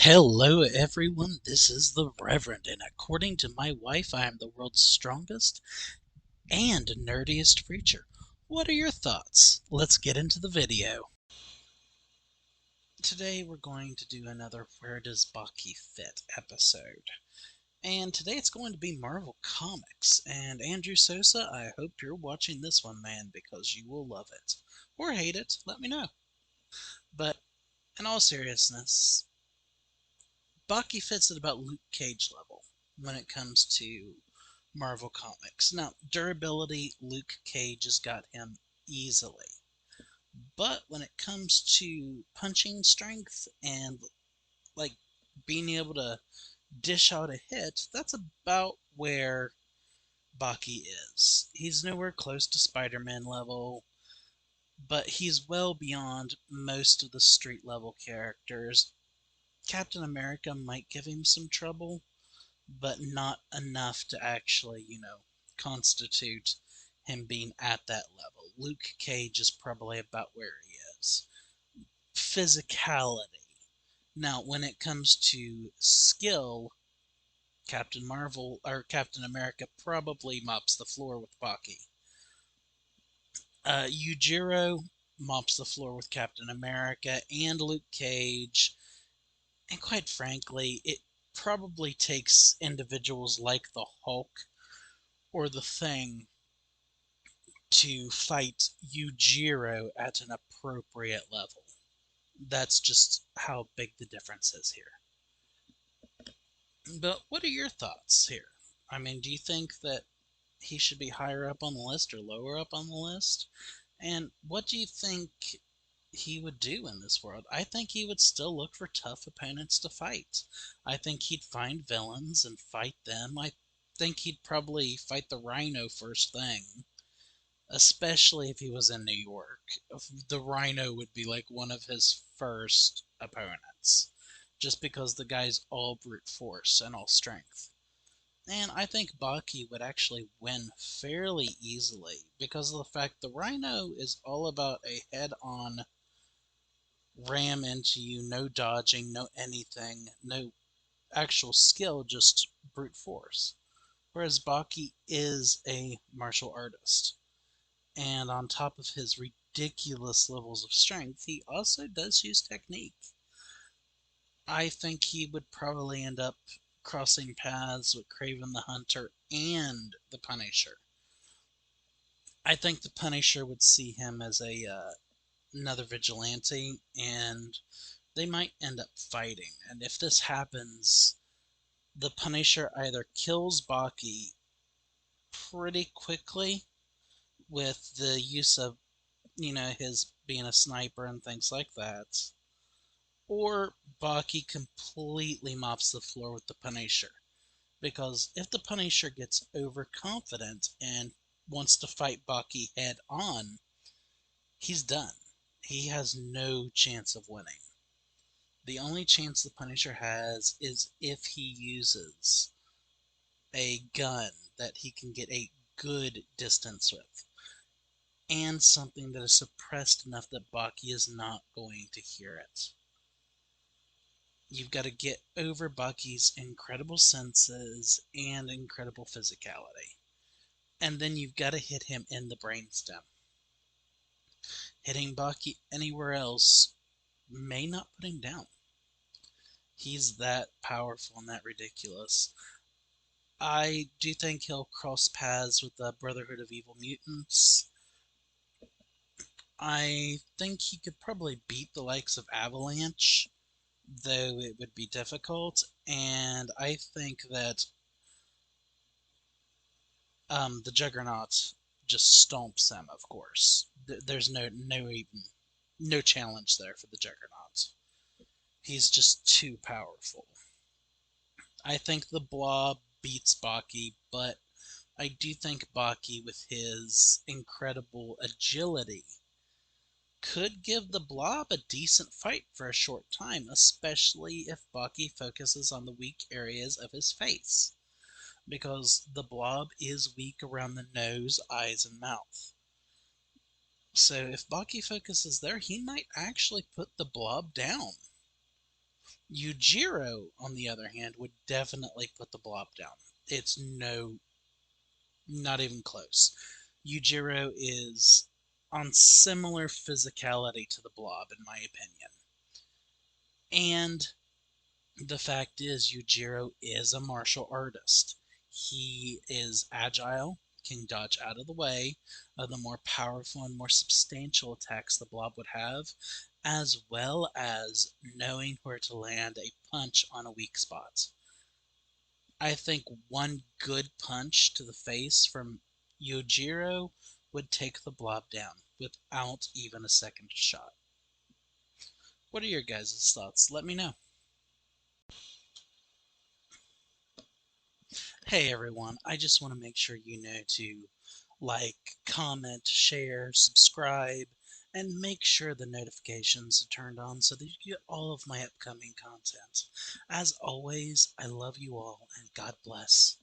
Hello, everyone. This is the Reverend, and according to my wife, I am the world's strongest and nerdiest preacher. What are your thoughts? Let's get into the video. Today, we're going to do another Where Does Baki Fit episode. And today, it's going to be Marvel Comics. And Andrew Sosa, I hope you're watching this one, man, because you will love it. Or hate it, let me know. But in all seriousness, Baki fits at about Luke Cage level when it comes to Marvel Comics. Now, durability, Luke Cage has got him easily. But when it comes to punching strength and like being able to dish out a hit, that's about where Baki is. He's nowhere close to Spider-Man level, but he's well beyond most of the street level characters. Captain America might give him some trouble, but not enough to actually, constitute him being at that level. Luke Cage is probably about where he is. Physicality. Now, when it comes to skill, Captain Marvel or Captain America probably mops the floor with Baki. Yujiro mops the floor with Captain America and Luke Cage, and quite frankly, it probably takes individuals like the Hulk or the Thing to fight Yujiro at an appropriate level. That's just how big the difference is here. But what are your thoughts here? I mean, do you think that he should be higher up on the list or lower up on the list? And what do you think he would do in this world? I think he would still look for tough opponents to fight. I think he'd find villains and fight them. I think he'd probably fight the Rhino first thing, especially if he was in New York. The Rhino would be like one of his first opponents, just because the guy's all brute force and all strength. And I think Baki would actually win fairly easily because of the fact the Rhino is all about a head on ram into you, no dodging, no anything, no actual skill, just brute force. Whereas Baki is a martial artist. And on top of his ridiculous levels of strength, he also does use technique. I think he would probably end up crossing paths with Kraven the Hunter and the Punisher. I think the Punisher would see him as another vigilante, and they might end up fighting. And if this happens, the Punisher either kills Baki pretty quickly with the use of, his being a sniper and things like that, or Baki completely mops the floor with the Punisher. Because if the Punisher gets overconfident and wants to fight Baki head on, he's done. He has no chance of winning. The only chance the Punisher has is if he uses a gun that he can get a good distance with, and something that is suppressed enough that Baki is not going to hear it. You've got to get over Baki's incredible senses and incredible physicality. And then you've got to hit him in the brainstem. Hitting Baki anywhere else may not put him down. He's that powerful and that ridiculous. I do think he'll cross paths with the Brotherhood of Evil Mutants. I think he could probably beat the likes of Avalanche, though it would be difficult. And I think that the Juggernaut just stomps him. Of course, there's no challenge there for the Juggernaut. He's just too powerful. I think the Blob beats Baki, but I do think Baki, with his incredible agility, could give the Blob a decent fight for a short time, especially if Baki focuses on the weak areas of his face, because the Blob is weak around the nose, eyes, and mouth. So if Baki focuses there, he might actually put the Blob down. Yujiro, on the other hand, would definitely put the blob down. It's no, not even close. Yujiro is on similar physicality to the blob, in my opinion. And the fact is, Yujiro is a martial artist. He is agile, can dodge out of the way of the more powerful and more substantial attacks the blob would have, as well as knowing where to land a punch on a weak spot. I think one good punch to the face from Yojiro would take the blob down without even a second shot. What are your guys' thoughts? Let me know. Hey everyone, I just want to make sure you know to like, comment, share, subscribe, and make sure the notifications are turned on so that you get all of my upcoming content. As always, I love you all and God bless.